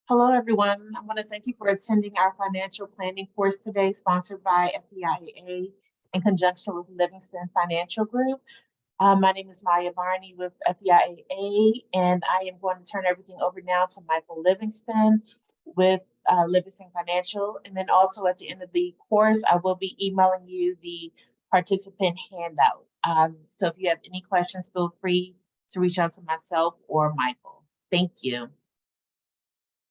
Hello, everyone. I want to thank you for attending our financial planning course today, sponsored by FEIAA in conjunction with Livingston Financial Group. My name is Maya Barney with FEIAA, and I am going to turn everything over now to Michael Livingston with Livingston Financial. And then also at the end of the course, I will be emailing you the participant handout. So if you have any questions, feel free to reach out to myself or Michael. Thank you.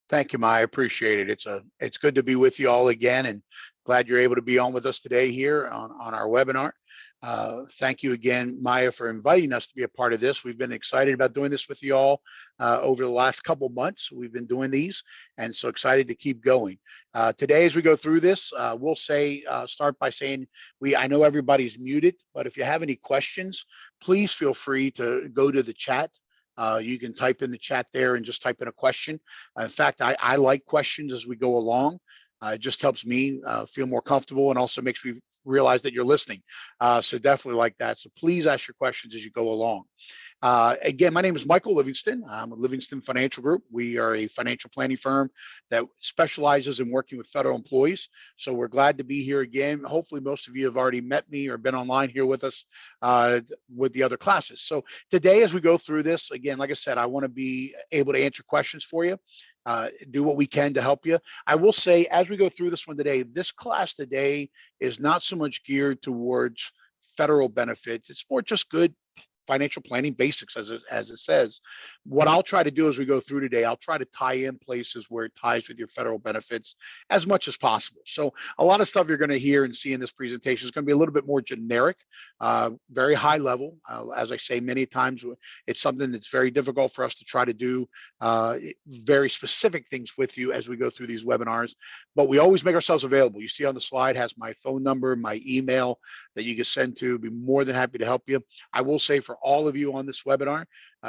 Thank you, Maya. I appreciate it. It's good to be with you all again, and glad you're able to be on with us today here on our webinar. Thank you again, Maya, for inviting us to be a part of this. We've been excited about doing this with you all over the last couple months. We've been doing these, and so excited to keep going. Today, as we go through this, we'll start by saying I know everybody's muted, but if you have any questions, please feel free to go to the chat. You can type in the chat there and just type in a question. In fact, I like questions as we go along. It just helps me feel more comfortable and also makes me realize that you're listening. So definitely like that. So please ask your questions as you go along. Again, my name is Michael Livingston. I'm with Livingston Financial Group. We are a financial planning firm that specializes in working with federal employees. So we're glad to be here again. Hopefully most of you have already met me or been online here with us with the other classes. So today, as we go through this, again, like I said, I want to be able to answer questions for you. Do what we can to help you. I will say, as we go through this one today, this class today is not so much geared towards federal benefits. It's more just good financial planning basics, as it says. What I'll try to do as we go through today, I'll try to tie in places where it ties with your federal benefits as much as possible. So a lot of stuff you're going to hear and see in this presentation is going to be a little bit more generic, very high level. As I say many times, it's something that's very difficult for us to try to do very specific things with you as we go through these webinars, but we always make ourselves available. You see on the slide has my phone number, my email that you can send to. Be more than happy to help you. I will say for all of you on this webinar,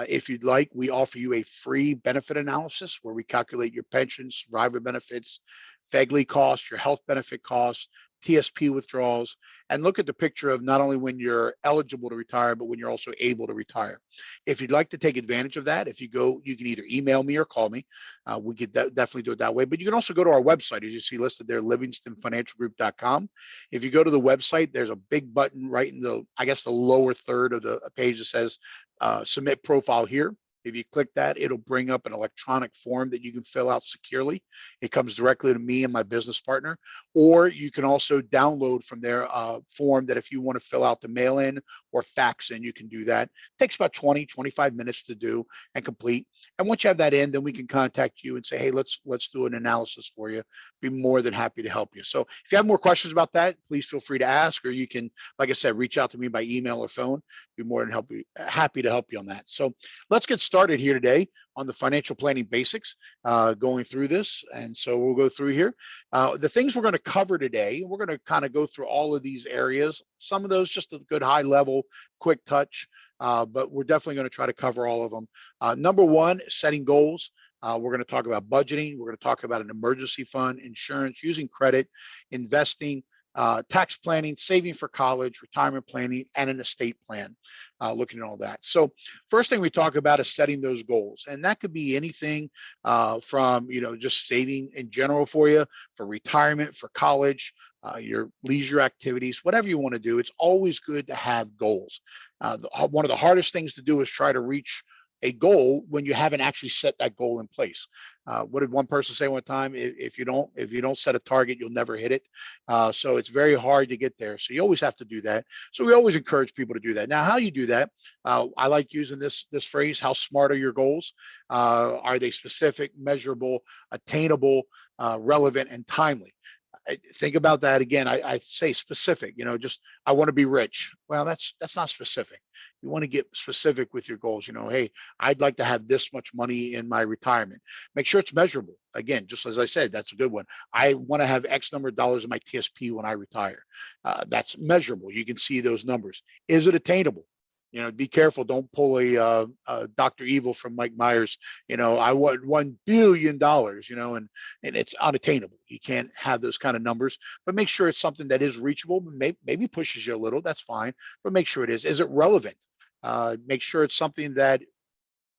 if you'd like, we offer you a free benefit analysis where we calculate your pension, survivor benefits, FEGLI costs, your health benefit costs, TSP withdrawals, and look at the picture of not only when you're eligible to retire, but when you're also able to retire. If you'd like to take advantage of that, you can either email me or call me. We could definitely do it that way, but you can also go to our website, as you see listed there, livingstonfinancialgroup.com. If you go to the website, there's a big button right in the lower third of the page that says submit profile here. If you click that, it'll bring up an electronic form that you can fill out securely. It comes directly to me and my business partner, or you can also download from there a form that if you want to fill out the mail in or fax in, you can do that. It takes about 20-25 minutes to do and complete. And once you have that in, then we can contact you and say, hey, let's do an analysis for you. Be more than happy to help you. So if you have more questions about that, please feel free to ask, or you can, like I said, reach out to me by email or phone. Be more than happy to help you on that. So let's get started here today on the financial planning basics, going through this. And so we'll go through here. The things we're going to cover today, we're going to kind of go through all of these areas. Some of those just a good high level, quick touch, but we're definitely going to try to cover all of them. Number one, setting goals. We're going to talk about budgeting. We're going to talk about an emergency fund, insurance, using credit, investing, tax planning, saving for college, retirement planning, and an estate plan, looking at all that. So first thing we talk about is setting those goals. And that could be anything from, just saving in general for you, for retirement, for college, your leisure activities, whatever you want to do. It's always good to have goals. One of the hardest things to do is try to reach a goal when you haven't actually set that goal in place. What did one person say one time? If you don't set a target, you'll never hit it. So it's very hard to get there. So you always have to do that. So we always encourage people to do that. Now, how you do that? I like using this phrase: how smart are your goals? Are they specific, measurable, attainable, relevant, and timely? Think about that again. I say specific, just I want to be rich. Well, that's not specific. You want to get specific with your goals. Hey, I'd like to have this much money in my retirement. Make sure it's measurable. Again, just as I said, that's a good one. I want to have X number of dollars in my TSP when I retire. That's measurable. You can see those numbers. Is it attainable? Be careful. Don't pull a Dr. Evil from Mike Myers. I want $1 billion, and it's unattainable. You can't have those kind of numbers, but make sure it's something that is reachable. Maybe pushes you a little. That's fine, but make sure it is. Is it relevant? Make sure it's something that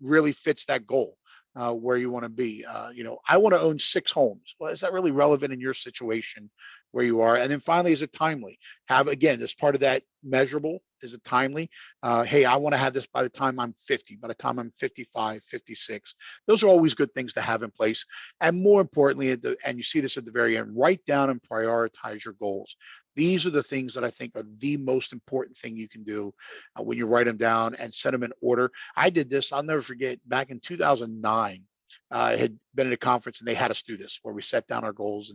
really fits that goal. where you want to be. I want to own 6 homes. Well, is that really relevant in your situation where you are? And then finally, is it timely? Have, again, this part of that measurable, is it timely? Hey, I want to have this by the time I'm 50, by the time I'm 55, 56. Those are always good things to have in place. And more importantly, and you see this at the very end, write down and prioritize your goals. These are the things that I think are the most important thing you can do when you write them down and set them in order. I did this, I'll never forget, back in 2009. I had been at a conference and they had us do this where we set down our goals,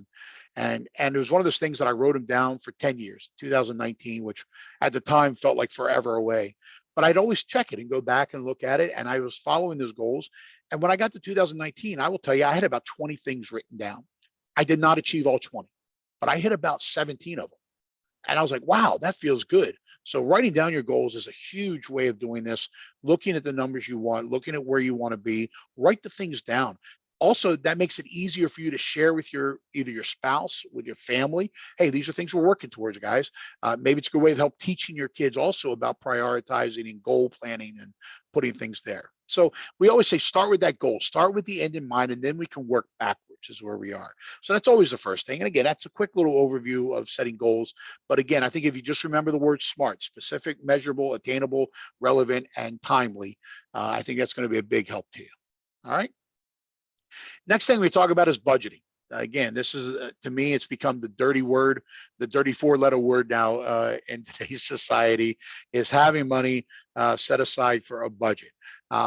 and it was one of those things that I wrote them down for 10 years, 2019, which at the time felt like forever away. But I'd always check it and go back and look at it, and I was following those goals. And when I got to 2019, I will tell you, I had about 20 things written down. I did not achieve all 20, but I hit about 17 of them. And I was like, wow, that feels good. So writing down your goals is a huge way of doing this, looking at the numbers you want, looking at where you want to be, write the things down. Also, that makes it easier for you to share with either your spouse, with your family. Hey, these are things we're working towards, guys. Maybe it's a good way of help teaching your kids also about prioritizing and goal planning and putting things there. So we always say, start with that goal, start with the end in mind, and then we can work backwards is where we are. So that's always the first thing. And again, that's a quick little overview of setting goals. But again, I think if you just remember the word SMART, specific, measurable, attainable, relevant, and timely, I think that's going to be a big help to you. All right. Next thing we talk about is budgeting. Again, this is, to me, it's become the dirty word, the dirty 4-letter word now in today's society, is having money set aside for a budget.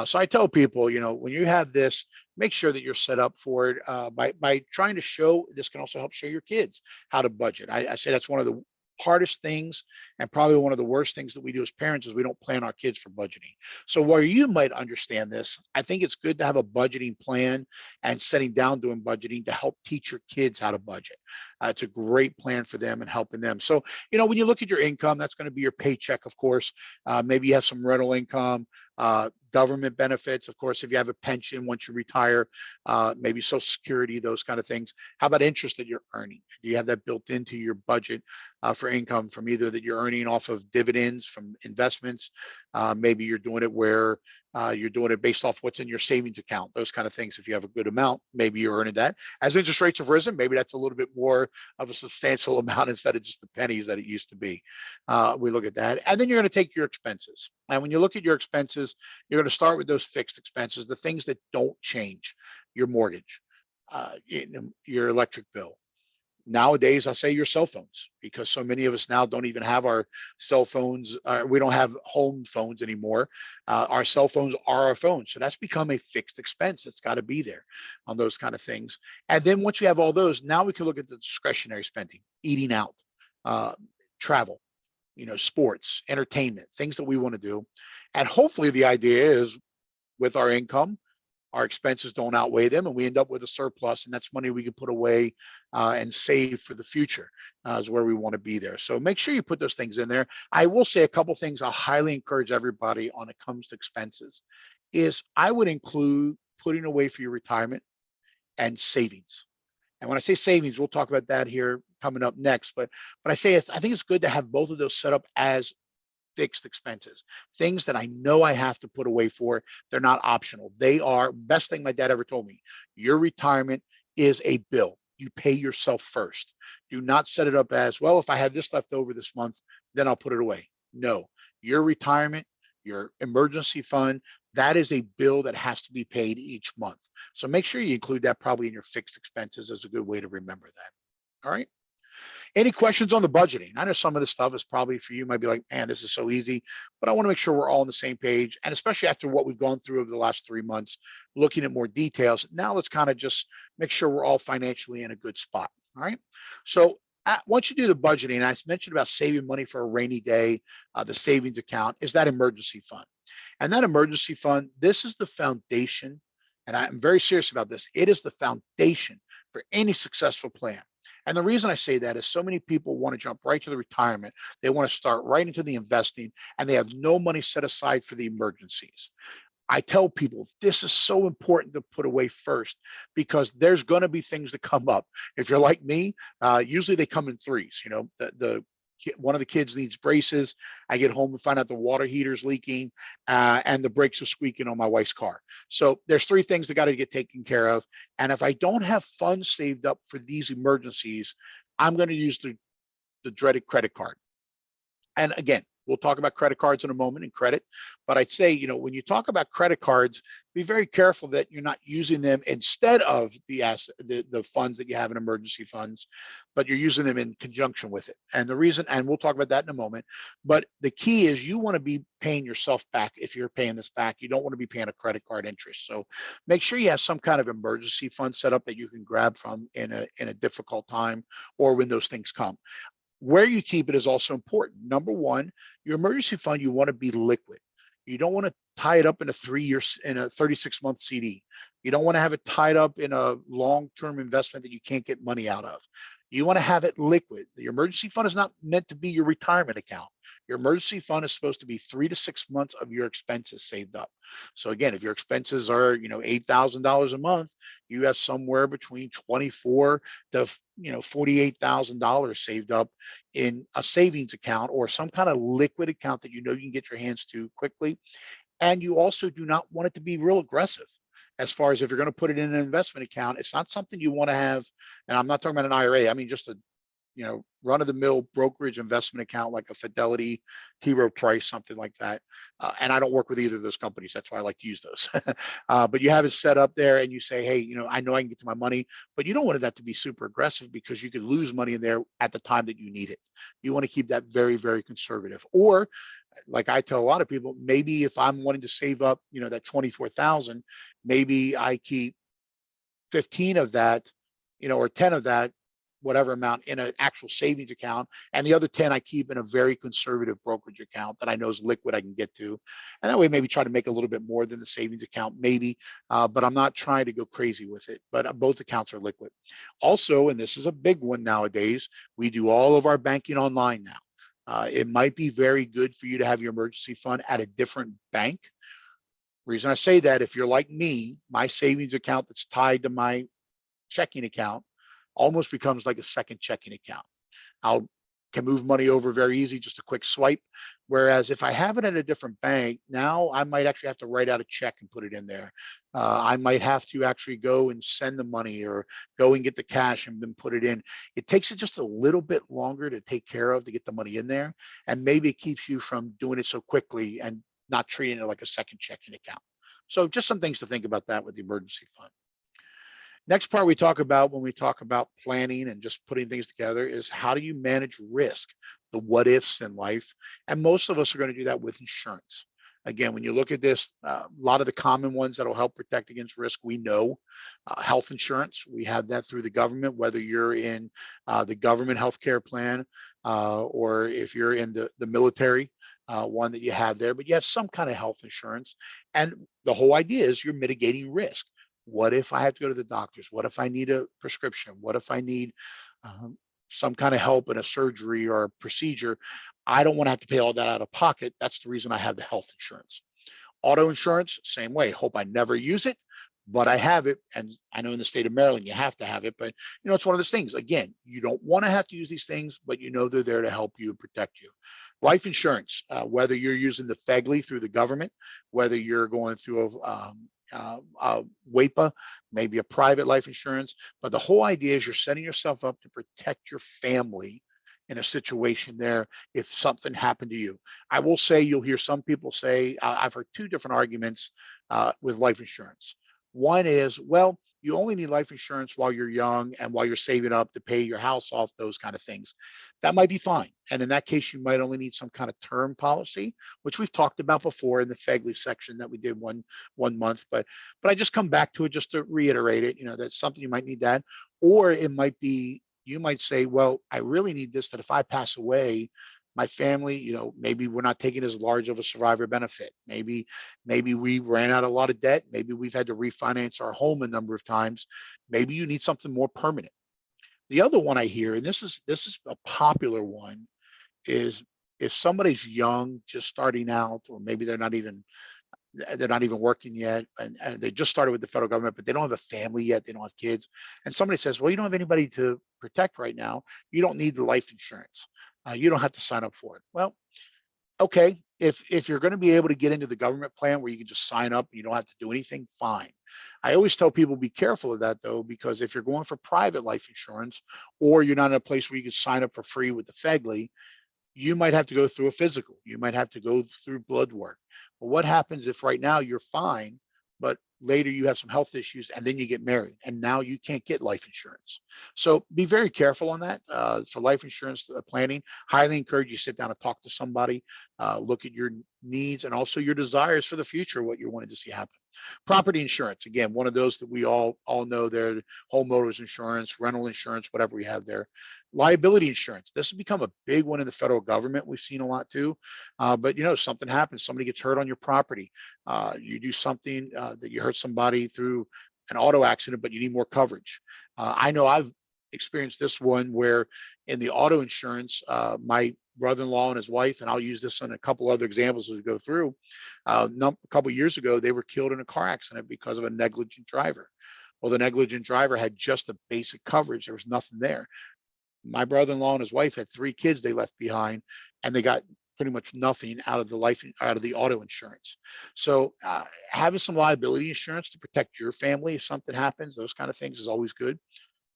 So I tell people, when you have this, make sure that you're set up for it by trying to show. This can also help show your kids how to budget. I say that's one of the hardest things and probably one of the worst things that we do as parents is we don't plan our kids for budgeting. So where you might understand this, I think it's good to have a budgeting plan and setting down doing budgeting to help teach your kids how to budget. It's a great plan for them and helping them. So, when you look at your income, that's going to be your paycheck, of course. Maybe you have some rental income, government benefits, of course, if you have a pension once you retire, maybe Social Security, those kind of things. How about interest that you're earning? Do you have that built into your budget for income from either that you're earning off of dividends from investments? Maybe you're doing it where you're doing it based off what's in your savings account, those kind of things. If you have a good amount, maybe you're earning that. As interest rates have risen, maybe that's a little bit more of a substantial amount instead of just the pennies that it used to be. We look at that. And then you're going to take your expenses. And when you look at your expenses, you're going to start with those fixed expenses, the things that don't change: your mortgage, your electric bill. Nowadays, I say your cell phones, because so many of us now don't even have our cell phones. We don't have home phones anymore. Our cell phones are our phones. So that's become a fixed expense that's got to be there on those kind of things. And then once you have all those, now we can look at the discretionary spending: eating out, travel, sports, entertainment, things that we want to do. And hopefully the idea is, with our income, our expenses don't outweigh them, and we end up with a surplus, and that's money we can put away and save for the future is where we want to be there. So make sure you put those things in there. I will say a couple things I'll highly encourage everybody on it comes to expenses is I would include putting away for your retirement and savings. And when I say savings, we'll talk about that here coming up next. But I say I think it's good to have both of those set up as fixed expenses, things that I know I have to put away for. They're not optional. They are. Best thing my dad ever told me: your retirement is a bill. You pay yourself first. Do not set it up as, well, if I have this left over this month, then I'll put it away. No, your retirement, your emergency fund, that is a bill that has to be paid each month. So make sure you include that probably in your fixed expenses as a good way to remember that. All right. Any questions on the budgeting? I know some of this stuff is probably for you might be like, man, this is so easy, but I want to make sure we're all on the same page. And especially after what we've gone through over the last 3 months, looking at more details. Now let's kind of just make sure we're all financially in a good spot. All right. So once you do the budgeting, I mentioned about saving money for a rainy day, the savings account is that emergency fund. And that emergency fund, this is the foundation. And I'm very serious about this. It is the foundation for any successful plan. And the reason I say that is so many people want to jump right to the retirement. They want to start right into the investing, and they have no money set aside for the emergencies. I tell people this is so important to put away first, because there's going to be things that come up. If you're like me, usually they come in threes. The one of the kids needs braces. I get home and find out the water heater's leaking, and the brakes are squeaking on my wife's car. So there's three things that got to get taken care of. And if I don't have funds saved up for these emergencies, I'm going to use the dreaded credit card. And again, we'll talk about credit cards in a moment and credit, but I'd say, when you talk about credit cards, be very careful that you're not using them instead of the funds that you have in emergency funds, but you're using them in conjunction with it. And the reason, and we'll talk about that in a moment, but the key is you want to be paying yourself back. If you're paying this back, you don't want to be paying a credit card interest. So make sure you have some kind of emergency fund set up that you can grab from in a difficult time or when those things come. Where you keep it is also important. Number one, your emergency fund, you want to be liquid. You don't want to tie it up in a 36-month CD. You don't want to have it tied up in a long-term investment that you can't get money out of. You want to have it liquid. The emergency fund is not meant to be your retirement account. Your emergency fund is supposed to be 3 to 6 months of your expenses saved up. So again, if your expenses are, $8,000 a month, you have somewhere between $24,000 to $48,000 saved up in a savings account or some kind of liquid account that you can get your hands to quickly. And you also do not want it to be real aggressive. As far as if you're going to put it in an investment account, it's not something you want to have. And I'm not talking about an IRA. I mean, just a run-of-the-mill brokerage investment account like a Fidelity, T. Rowe Price, something like that. And I don't work with either of those companies. That's why I like to use those. But you have it set up there and you say, hey, I know I can get to my money, but you don't want that to be super aggressive because you could lose money in there at the time that you need it. You want to keep that very, very conservative. Or like I tell a lot of people, maybe if I'm wanting to save up, that 24,000, maybe I keep 15 of that, or 10 of that, whatever amount in an actual savings account. And the other 10 I keep in a very conservative brokerage account that I know is liquid I can get to. And that way, maybe try to make a little bit more than the savings account, maybe, but I'm not trying to go crazy with it, but both accounts are liquid. Also, and this is a big one nowadays, we do all of our banking online now. It might be very good for you to have your emergency fund at a different bank. Reason I say that, if you're like me, my savings account that's tied to my checking account almost becomes like a second checking account. Can move money over very easy, just a quick swipe. Whereas if I have it at a different bank, now I might actually have to write out a check and put it in there. I might have to actually go and send the money or go and get the cash and then put it in. It takes it just a little bit longer to take care of, to get the money in there. And maybe it keeps you from doing it so quickly and not treating it like a second checking account. So just some things to think about that with the emergency fund. Next part we talk about when we talk about planning and just putting things together is how do you manage risk, the what ifs in life. And most of us are going to do that with insurance. Again, when you look at this, a lot of the common ones that will help protect against risk, we know health insurance. We have that through the government, whether you're in the government healthcare plan or if you're in the military one that you have there, but you have some kind of health insurance. And the whole idea is you're mitigating risk. What if I have to go to the doctors? What if I need a prescription? What if I need some kind of help in a surgery or a procedure? I don't want to have to pay all that out of pocket. That's the reason I have the health insurance. Auto insurance, same way. Hope I never use it, but I have it. And I know in the state of Maryland, you have to have it. But, it's one of those things. Again, you don't want to have to use these things, but they're there to help you and protect you. Life insurance, whether you're using the FEGLI through the government, whether you're going through WAEPA, maybe a private life insurance. But the whole idea is you're setting yourself up to protect your family in a situation there if something happened to you. I will say you'll hear some people say, I've heard two different arguments with life insurance. One is, well, you only need life insurance while you're young and while you're saving up to pay your house off, those kind of things. That might be fine. And in that case, you might only need some kind of term policy, which we've talked about before in the FEGLI section that we did one month. But I just come back to it just to reiterate it, that's something you might need that. Or it might be, you might say, well, I really need this, that if I pass away, my family, maybe we're not taking as large of a survivor benefit. Maybe we ran out a lot of debt. Maybe we've had to refinance our home a number of times. Maybe you need something more permanent. The other one I hear, and this is a popular one, is if somebody's young, just starting out, or maybe they're not even working yet, and they just started with the federal government, but they don't have a family yet, they don't have kids, and somebody says, well, you don't have anybody to protect right now, you don't need the life insurance. You don't have to sign up for it. Well, okay, if you're going to be able to get into the government plan where you can just sign up, you don't have to do anything, fine. I always tell people be careful of that though, because if you're going for private life insurance or you're not in a place where you can sign up for free with the FEGLI, you might have to go through a physical. You might have to go through blood work. But what happens if right now you're fine, but later you have some health issues and then you get married and now you can't get life insurance? So be very careful on that. For life insurance planning, highly encourage you sit down and talk to somebody, look at your needs and also your desires for the future, what you wanted to see happen. Property insurance, again, one of those that we all know there, homeowners insurance, rental insurance, whatever we have there. Liability insurance, this has become a big one in the federal government. We've seen a lot too. But something happens, somebody gets hurt on your property. You do something that you hurt somebody through an auto accident, but you need more coverage. I know I've experienced this one where in the auto insurance, my brother-in-law and his wife, and I'll use this on a couple other examples as we go through. A couple of years ago, they were killed in a car accident because of a negligent driver. Well, the negligent driver had just the basic coverage. There was nothing there. My brother-in-law and his wife had 3 kids they left behind, and they got pretty much nothing out of the auto insurance. So having some liability insurance to protect your family if something happens, those kind of things is always good.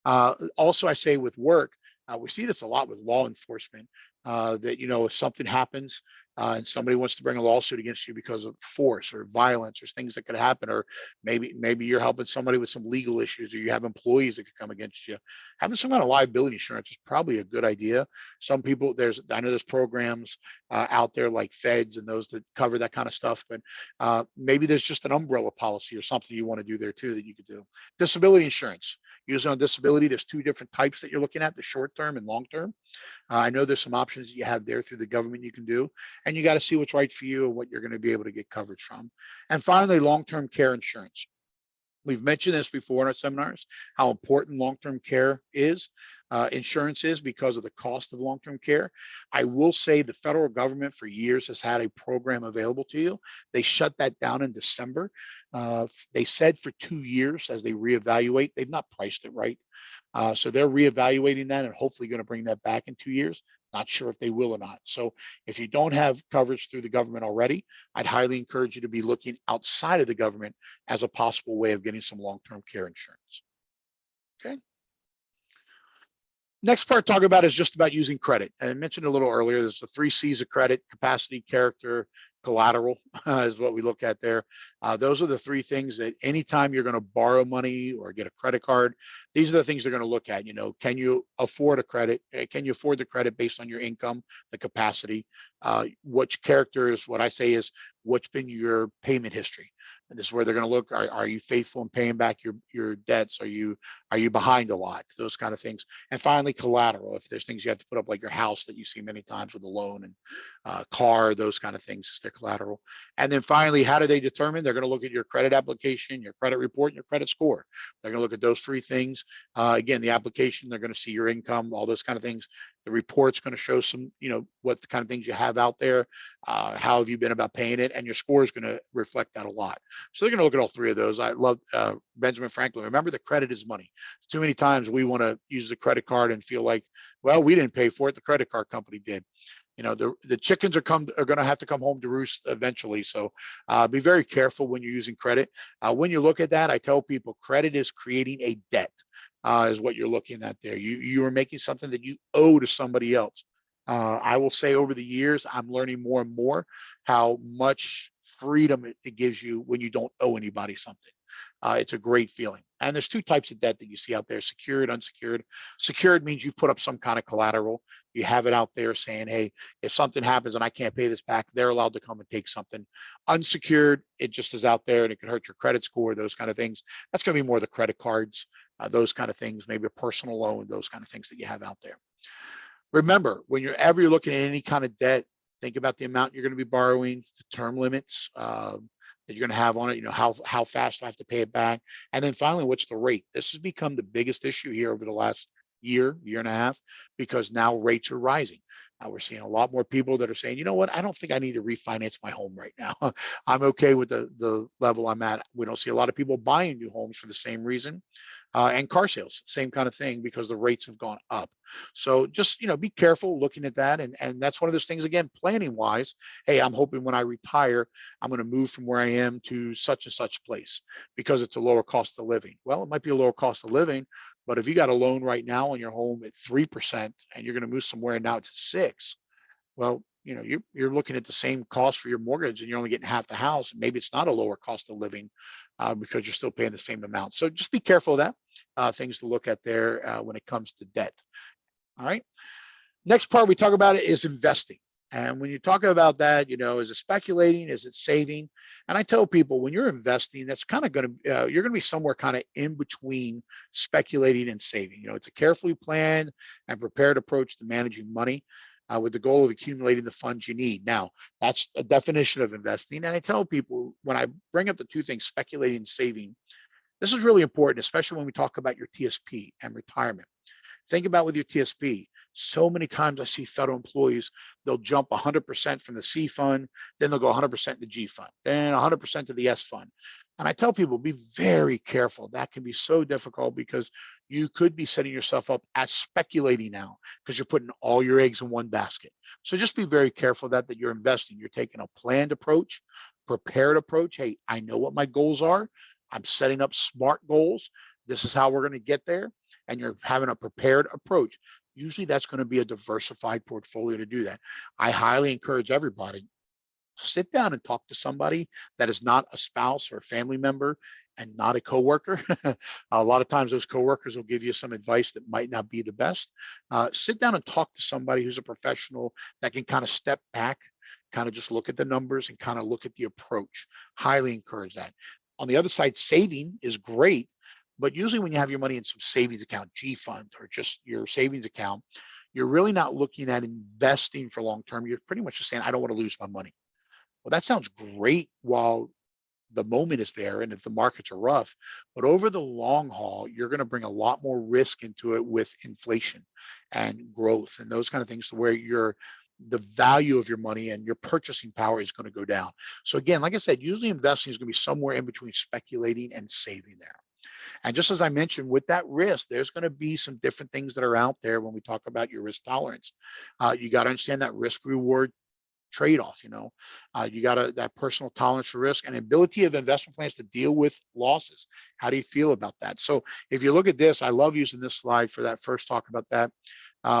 Also, I say with work, we see this a lot with law enforcement, that, if something happens and somebody wants to bring a lawsuit against you because of force or violence or things that could happen, or maybe you're helping somebody with some legal issues or you have employees that could come against you, having some kind of liability insurance is probably a good idea. Some people, I know there's programs out there like feds and those that cover that kind of stuff, but maybe there's just an umbrella policy or something you want to do there too that you could do. Disability insurance. Usually on disability, there's 2 different types that you're looking at, the short term and long term. I know there's some options that you have there through the government you can do, and you got to see what's right for you and what you're going to be able to get coverage from. And finally, long-term care insurance. We've mentioned this before in our seminars, how important long-term care is, insurance is, because of the cost of long-term care. I will say the federal government for years has had a program available to you. They shut that down in December. They said for 2 years as they reevaluate. They've not priced it right. So they're reevaluating that and hopefully going to bring that back in 2 years. Not sure if they will or not. So if you don't have coverage through the government already, I'd highly encourage you to be looking outside of the government as a possible way of getting some long-term care insurance. Okay. Next part talk about is just about using credit. I mentioned a little earlier, there's the 3 C's of credit: capacity, character, collateral is what we look at there. Those are the 3 things that anytime you're going to borrow money or get a credit card, these are the things they're going to look at. Can you afford a credit? Can you afford the credit based on your income, the capacity? Which character is what I say is what's been your payment history. And this is where they're going to look. Are you faithful in paying back your debts? Are you behind a lot? Those kind of things. And finally, collateral. If there's things you have to put up, like your house that you see many times with a loan, and car, those kind of things is their collateral. And then finally, how do they determine? They're going to look at your credit application, your credit report, and your credit score. They're going to look at those 3 things. Again, the application, they're going to see your income, all those kind of things. The report's going to show some, what the kind of things you have out there. How have you been about paying it? And your score is going to reflect that a lot. So they're going to look at all 3 of those. I love Benjamin Franklin. Remember, the credit is money. Too many times we want to use the credit card and feel like, well, we didn't pay for it. The credit card company did. The chickens are going to have to come home to roost eventually. So be very careful when you're using credit. When you look at that, I tell people credit is creating a debt, is what you're looking at there. You are making something that you owe to somebody else. I will say over the years, I'm learning more and more how much freedom it gives you when you don't owe anybody something. It's a great feeling. And there's 2 types of debt that you see out there: secured, unsecured. Secured means you put up some kind of collateral. You have it out there saying, hey, if something happens and I can't pay this back, they're allowed to come and take something. Unsecured, it just is out there and it can hurt your credit score, those kind of things. That's going to be more the credit cards, those kind of things, maybe a personal loan, those kind of things that you have out there. Remember, when you're looking at any kind of debt, think about the amount you're going to be borrowing, the term limits that you're going to have on it. How fast I have to pay it back, and then finally, what's the rate? This has become the biggest issue here over the last year and a half, because now rates are rising. We're seeing a lot more people that are saying, you know what, I don't think I need to refinance my home right now. I'm okay with the level I'm at. We don't see a lot of people buying new homes for the same reason. And car sales, same kind of thing, because the rates have gone up. So just, be careful looking at that. And that's one of those things, again, planning wise. Hey, I'm hoping when I retire, I'm going to move from where I am to such and such place because it's a lower cost of living. Well, it might be a lower cost of living, but if you got a loan right now on your home at 3% and you're going to move somewhere now to 6, well, you're looking at the same cost for your mortgage and you're only getting half the house. And maybe it's not a lower cost of living because you're still paying the same amount. So just be careful of that. Things to look at there when it comes to debt. All right. Next part we talk about it is investing. And when you talk about that, is it speculating? Is it saving? And I tell people when you're investing, that's kind of going to, you're going to be somewhere kind of in between speculating and saving. It's a carefully planned and prepared approach to managing money with the goal of accumulating the funds you need. Now, that's a definition of investing. And I tell people when I bring up the two things, speculating and saving, this is really important, especially when we talk about your TSP and retirement. Think about with your TSP. So many times I see federal employees, they'll jump 100% from the C fund, then they'll go 100% to the G fund, then 100% to the S fund. And I tell people, be very careful. That can be so difficult because you could be setting yourself up as speculating now because you're putting all your eggs in one basket. So just be very careful that you're investing. You're taking a planned approach, prepared approach. Hey, I know what my goals are. I'm setting up SMART goals. This is how we're going to get there. And you're having a prepared approach. Usually that's going to be a diversified portfolio to do that. I highly encourage everybody, sit down and talk to somebody that is not a spouse or a family member and not a coworker. A lot of times those coworkers will give you some advice that might not be the best. Sit down and talk to somebody who's a professional that can kind of step back, kind of just look at the numbers and kind of look at the approach. Highly encourage that. On the other side, saving is great, but usually when you have your money in some savings account, G fund, or just your savings account, you're really not looking at investing for long term. You're pretty much just saying, I don't want to lose my money. Well, that sounds great while the moment is there and if the markets are rough, but over the long haul, you're going to bring a lot more risk into it with inflation and growth and those kind of things to where the value of your money and your purchasing power is going to go down. So again, like I said, usually investing is going to be somewhere in between speculating and saving there. And just as I mentioned, with that risk, there's going to be some different things that are out there when we talk about your risk tolerance. You got to understand that risk reward trade-off. You got that personal tolerance for risk and ability of investment plans to deal with losses. How do you feel about that? So if you look at this, I love using this slide for that first talk about that.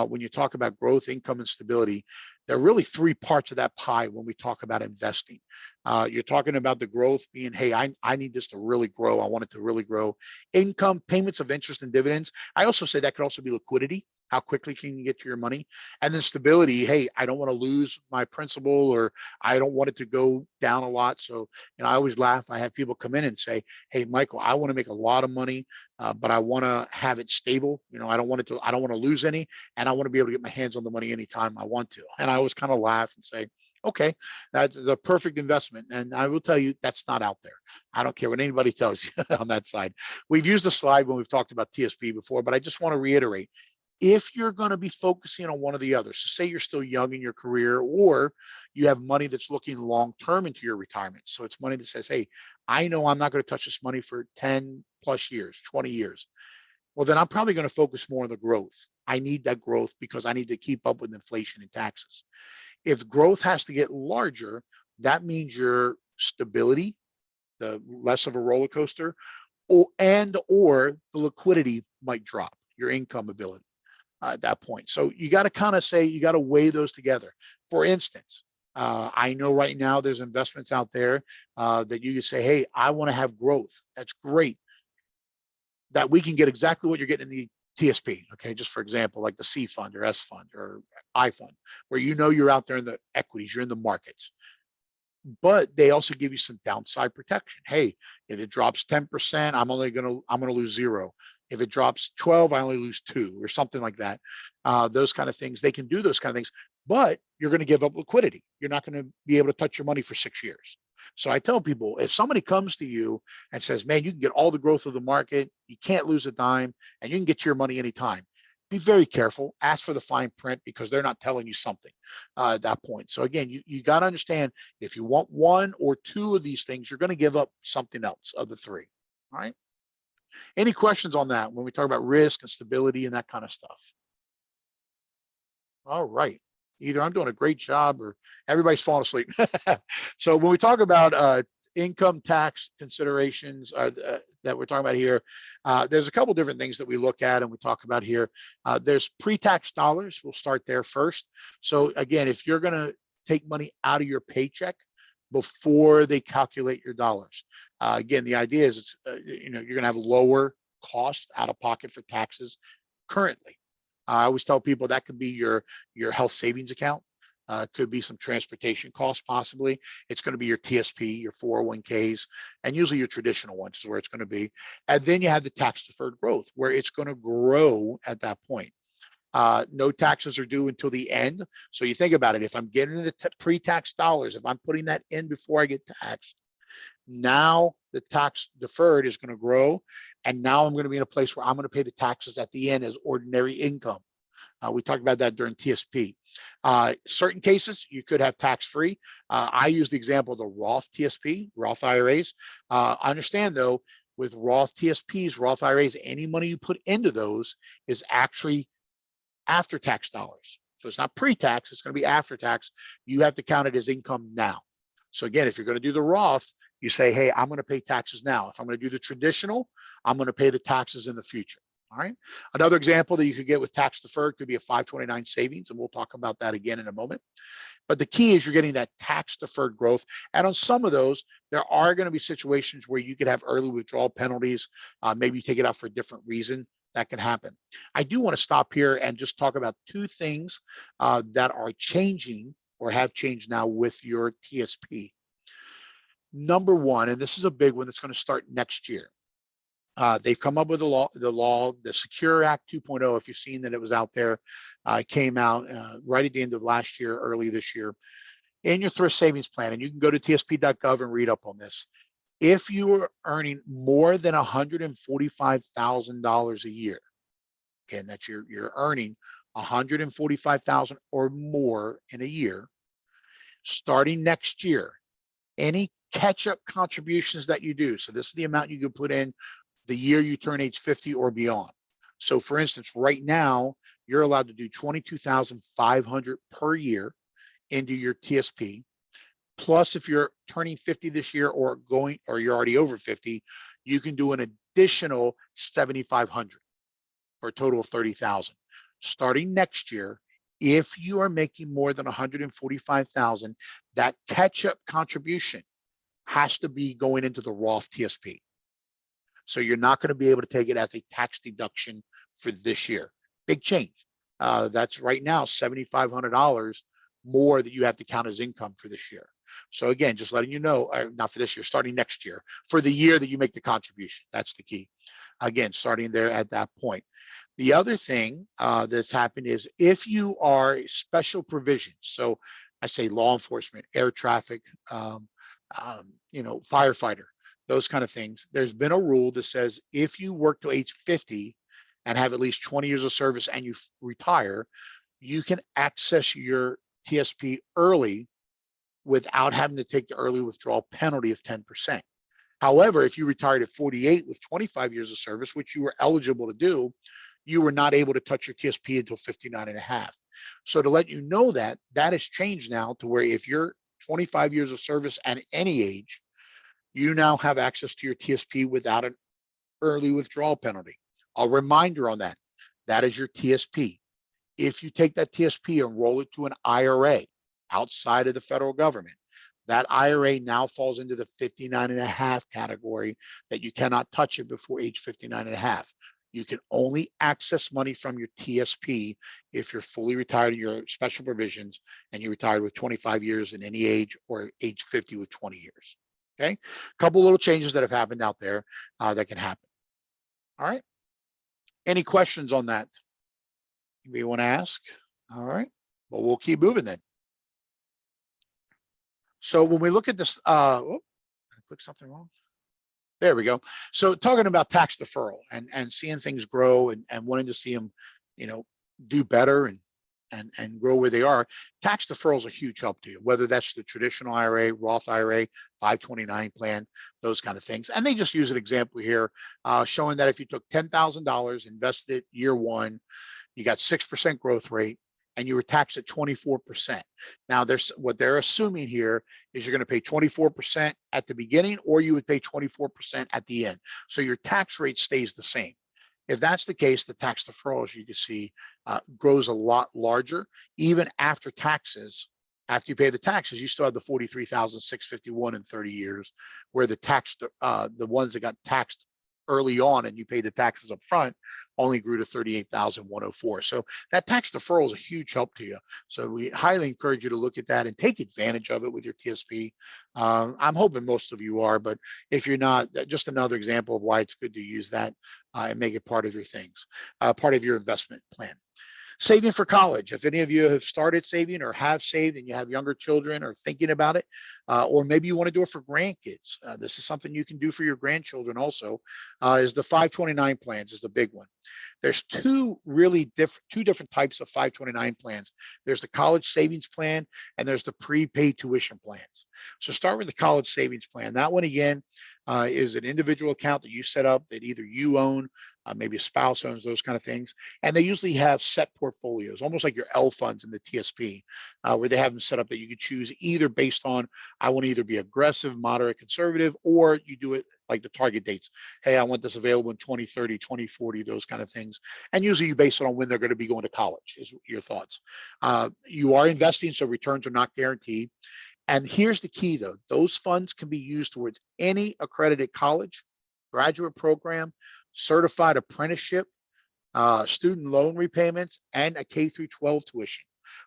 When you talk about growth, income, and stability, there are really three parts of that pie when we talk about investing. You're talking about the growth being, hey, I need this to really grow. I want it to really grow. Income, payments of interest and dividends. I also say that could also be liquidity. How quickly can you get to your money? And then stability. Hey, I don't want to lose my principal or I don't want it to go down a lot. So, I always laugh. I have people come in and say, hey, Michael, I want to make a lot of money, but I want to have it stable. I don't want to lose any. And I want to be able to get my hands on the money anytime I want to. And I always kind of laugh and say, okay, that's the perfect investment. And I will tell you, that's not out there. I don't care what anybody tells you on that side. We've used the slide when we've talked about TSP before, but I just want to reiterate, if you're going to be focusing on one or the other, so say you're still young in your career or you have money that's looking long-term into your retirement. So it's money that says, hey, I know I'm not going to touch this money for 10 plus years, 20 years. Well, then I'm probably going to focus more on the growth. I need that growth because I need to keep up with inflation and taxes. If growth has to get larger, that means your stability, the less of a roller coaster, or the liquidity might drop, your income ability at that point. So you got to kind of say, you got to weigh those together. For instance, I know right now there's investments out there that you can say, hey, I want to have growth. That's great. That we can get exactly what you're getting in the TSP. Okay, just for example, like the C fund or S fund or I fund, where you're out there in the equities, you're in the markets. But they also give you some downside protection. Hey, if it drops 10%, I'm going to lose 0. If it drops 12, I only lose 2 or something like that. Those kind of things, they can do those kind of things, but you're going to give up liquidity. You're not going to be able to touch your money for 6 years. So I tell people, if somebody comes to you and says, man, you can get all the growth of the market, you can't lose a dime, and you can get your money anytime. be very careful. Ask for the fine print because they're not telling you something at that point. So again, you got to understand if you want one or two of these things, you're going to give up something else of the three. All right. Any questions on that when we talk about risk and stability and that kind of stuff? All right. Either I'm doing a great job or everybody's falling asleep. So when we talk about income tax considerations that we're talking about here, there's a couple different things that we look at and we talk about here. There's pre-tax dollars. We'll start there first. So again, if you're going to take money out of your paycheck before they calculate your dollars, again, the idea is you're going to have lower cost out of pocket for taxes currently. I always tell people that could be your health savings account. Could be some transportation costs possibly. It's going to be your TSP, your 401ks, and usually your traditional ones is where it's going to be. And then you have the tax deferred growth where it's going to grow at that point. No taxes are due until the end. So you think about it. If I'm getting the pre-tax dollars, if I'm putting that in before I get taxed, now the tax deferred is going to grow. And now I'm going to be in a place where I'm going to pay the taxes at the end as ordinary income. We talked about that during TSP. Certain cases, you could have tax-free. I use the example of the Roth TSP, Roth IRAs. Understand though, with Roth TSPs, Roth IRAs, any money you put into those is actually after-tax dollars. So it's not pre-tax, it's going to be after-tax. You have to count it as income now. So again, if you're going to do the Roth, you say, hey, I'm going to pay taxes now. If I'm going to do the traditional, I'm going to pay the taxes in the future. All right. Another example that you could get with tax deferred could be a 529 savings, and we'll talk about that again in a moment. But the key is you're getting that tax deferred growth. And on some of those, there are going to be situations where you could have early withdrawal penalties. Maybe you take it out for a different reason. That can happen. I do want to stop here and just talk about two things that are changing or have changed now with your TSP. Number one, and this is a big one that's going to start next year. They've come up with the Secure Act 2.0. If you've seen that it was out there, came out right at the end of last year, early this year, in your thrift savings plan. And you can go to tsp.gov and read up on this. If you are earning more than $145,000 a year, again, that's you're earning $145,000 or more in a year, starting next year, any catch-up contributions that you do. So this is the amount you can put in the year you turn age 50 or beyond. So for instance, right now, you're allowed to do $22,500 per year into your TSP. Plus, if you're turning 50 this year or you're already over 50, you can do an additional $7,500 for a total of $30,000. Starting next year, if you are making more than $145,000, that catch-up contribution has to be going into the Roth TSP. So you're not going to be able to take it as a tax deduction for this year. Big change. That's right now $7,500 more that you have to count as income for this year. So again, just letting you know, not for this year, starting next year, for the year that you make the contribution. That's the key. Again, starting there at that point. The other thing that's happened is if you are special provisions, so I say law enforcement, air traffic, firefighter, those kind of things, there's been a rule that says if you work to age 50 and have at least 20 years of service and you retire, you can access your TSP early without having to take the early withdrawal penalty of 10%. However, if you retired at 48 with 25 years of service, which you were eligible to do, you were not able to touch your TSP until 59 and a half. So to let you know that has changed now to where if you're 25 years of service at any age, you now have access to your TSP without an early withdrawal penalty. A reminder on that, that is your TSP. If you take that TSP and roll it to an IRA outside of the federal government, that IRA now falls into the 59 and a half category that you cannot touch it before age 59 and a half. You can only access money from your TSP if you're fully retired in your special provisions and you retired with 25 years in any age or age 50 with 20 years. Okay, a couple little changes that have happened out there that can happen. All right. Any questions on that? You want to ask? All right. Well, we'll keep moving then. So when we look at this, I clicked something wrong. There we go. So talking about tax deferral and seeing things grow and wanting to see them do better and grow where they are. Tax deferral is a huge help to you, whether that's the traditional IRA, Roth IRA, 529 plan, those kind of things. And they just use an example here showing that if you took $10,000, invested it year one, you got 6% growth rate, and you were taxed at 24%. Now, what they're assuming here is you're going to pay 24% at the beginning, or you would pay 24% at the end. So your tax rate stays the same. If that's the case, the tax deferral, as you can see, grows a lot larger, even after taxes. After you pay the taxes, you still have the 43,651 in 30 years, where the ones that got taxed early on and you paid the taxes up front only grew to 38,104. So that tax deferral is a huge help to you. So we highly encourage you to look at that and take advantage of it with your TSP. I'm hoping most of you are, but if you're not, just another example of why it's good to use that and make it part of your things, part of your investment plan. Saving for college. If any of you have started saving or have saved and you have younger children or thinking about it, or maybe you want to do it for grandkids, this is something you can do for your grandchildren also, is the 529 plans is the big one. There's two different types of 529 plans. There's the college savings plan and there's the prepaid tuition plans. So start with the college savings plan. That one again is an individual account that you set up that either you own, maybe a spouse owns, those kind of things. And they usually have set portfolios, almost like your L funds in the TSP, where they have them set up that you could choose either based on, I want to either be aggressive, moderate, conservative, or you do it like the target dates. Hey, I want this available in 2030, 2040, those kind of things. And usually you base it on when they're going to be going to college, is your thoughts. You are investing, so returns are not guaranteed. And here's the key though, those funds can be used towards any accredited college, graduate program, certified apprenticeship, student loan repayments, and a K through 12 tuition.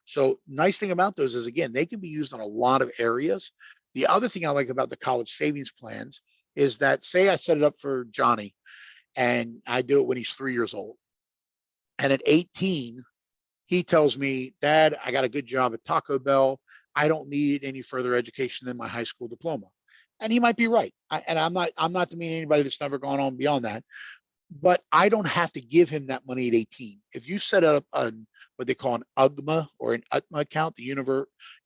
So nice thing about those is, again, they can be used on a lot of areas. The other thing I like about the college savings plans is that, say I set it up for Johnny and I do it when he's 3 years old. And at 18, he tells me, Dad, I got a good job at Taco Bell. I don't need any further education than my high school diploma. And he might be right. I'm not demeaning anybody that's never gone on beyond that. But I don't have to give him that money at 18. If you set up what they call an UGMA or an UTMA account, the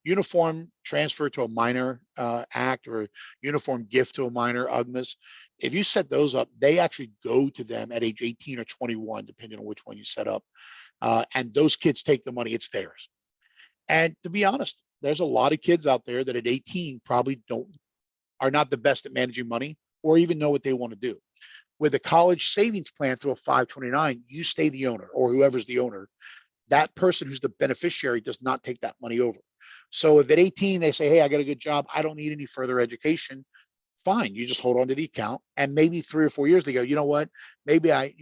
Uniform Transfer to a Minor Act, or Uniform Gift to a Minor, UGMAs, if you set those up, they actually go to them at age 18 or 21, depending on which one you set up. And those kids take the money, it's theirs. And to be honest, there's a lot of kids out there that at 18 probably are not the best at managing money or even know what they want to do. With a college savings plan through a 529, you stay the owner, or whoever's the owner. That person who's the beneficiary does not take that money over. So if at 18 they say, hey, I got a good job, I don't need any further education, fine, you just hold on to the account. And maybe 3 or 4 years they go, you know what, maybe I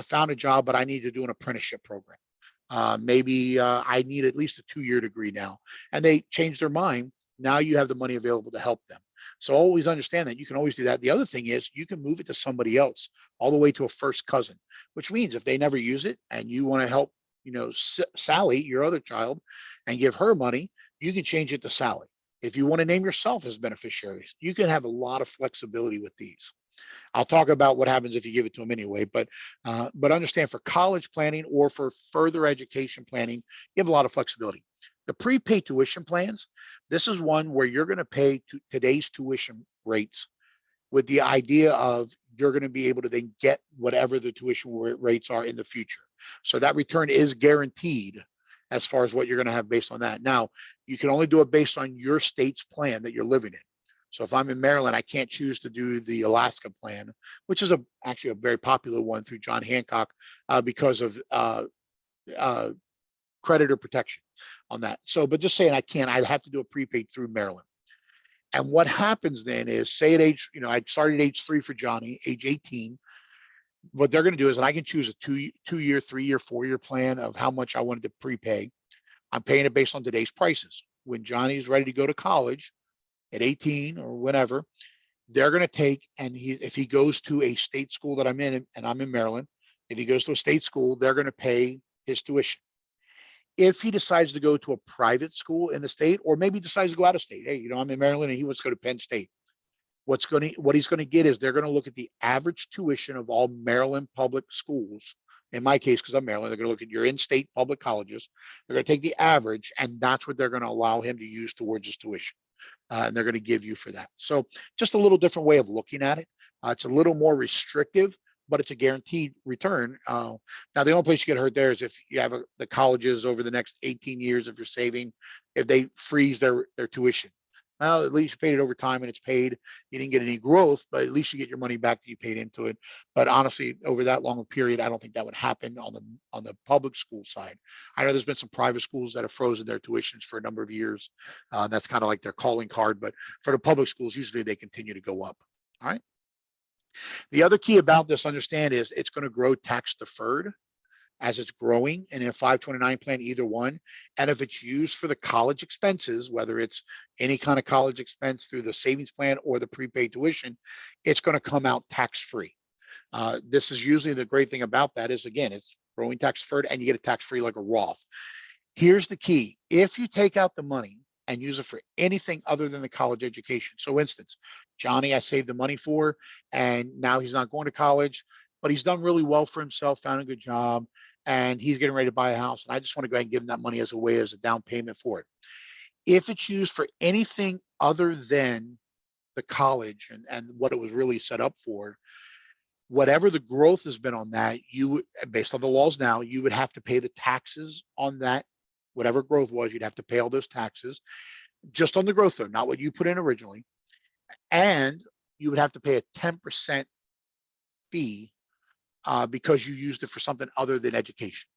found a job, but I need to do an apprenticeship program. Maybe I need at least a 2-year degree now. And they change their mind. Now you have the money available to help them. So always understand that you can always do that. The other thing is you can move it to somebody else, all the way to a first cousin, which means if they never use it and you want to help, Sally, your other child, and give her money, you can change it to Sally. If you want to name yourself as beneficiaries, you can have a lot of flexibility with these. I'll talk about what happens if you give it to them anyway, but understand, for college planning or for further education planning, you have a lot of flexibility. The prepaid tuition plans, this is one where you're going to pay today's tuition rates with the idea of you're going to be able to then get whatever the tuition rates are in the future. So that return is guaranteed as far as what you're going to have based on that. Now, you can only do it based on your state's plan that you're living in. So if I'm in Maryland, I can't choose to do the Alaska plan, which is actually a very popular one through John Hancock because of creditor protection on that. So, but just saying I can't, I'd have to do a prepaid through Maryland. And what happens then is, say at age, I started age 3 for Johnny, age 18. What they're going to do is, and I can choose a 2-year, 3-year, 4-year plan of how much I wanted to prepay. I'm paying it based on today's prices. When Johnny's ready to go to college at 18 or whenever, they're going to take, and if he goes to a state school that I'm in, and I'm in Maryland, if he goes to a state school, they're going to pay his tuition. If he decides to go to a private school in the state, or maybe decides to go out of state, hey, I'm in Maryland and he wants to go to Penn State, what he's going to get is they're going to look at the average tuition of all Maryland public schools in my case, because I'm Maryland, they're going to look at your in-state public colleges. They're going to take the average, and that's what they're going to allow him to use towards his tuition. And they're going to give you for that. So just a little different way of looking at it. It's a little more restrictive, but it's a guaranteed return. Now, the only place you get hurt there is if you have the colleges over the next 18 years, if you're saving, if they freeze their tuition. Well, at least you paid it over time and it's paid. You didn't get any growth, but at least you get your money back that you paid into it. But honestly, over that long a period, I don't think that would happen on the public school side. I know there's been some private schools that have frozen their tuitions for a number of years. That's kind of like their calling card. But for the public schools, usually they continue to go up. All right. The other key about this, understand, is it's going to grow tax deferred as it's growing in a 529 plan, either one. And if it's used for the college expenses, whether it's any kind of college expense through the savings plan or the prepaid tuition, it's going to come out tax-free. This is usually the great thing about that is, again, it's growing tax deferred and you get it tax-free like a Roth. Here's the key. If you take out the money and use it for anything other than the college education. So instance, Johnny, I saved the money for, and now he's not going to college, but he's done really well for himself, found a good job, and he's getting ready to buy a house. And I just want to go ahead and give him that money as a down payment for it. If it's used for anything other than the college and what it was really set up for, whatever the growth has been on that, you, based on the laws now, you would have to pay the taxes on that. Whatever growth was, you'd have to pay all those taxes just on the growth though, not what you put in originally. And you would have to pay a 10% fee because you used it for something other than education.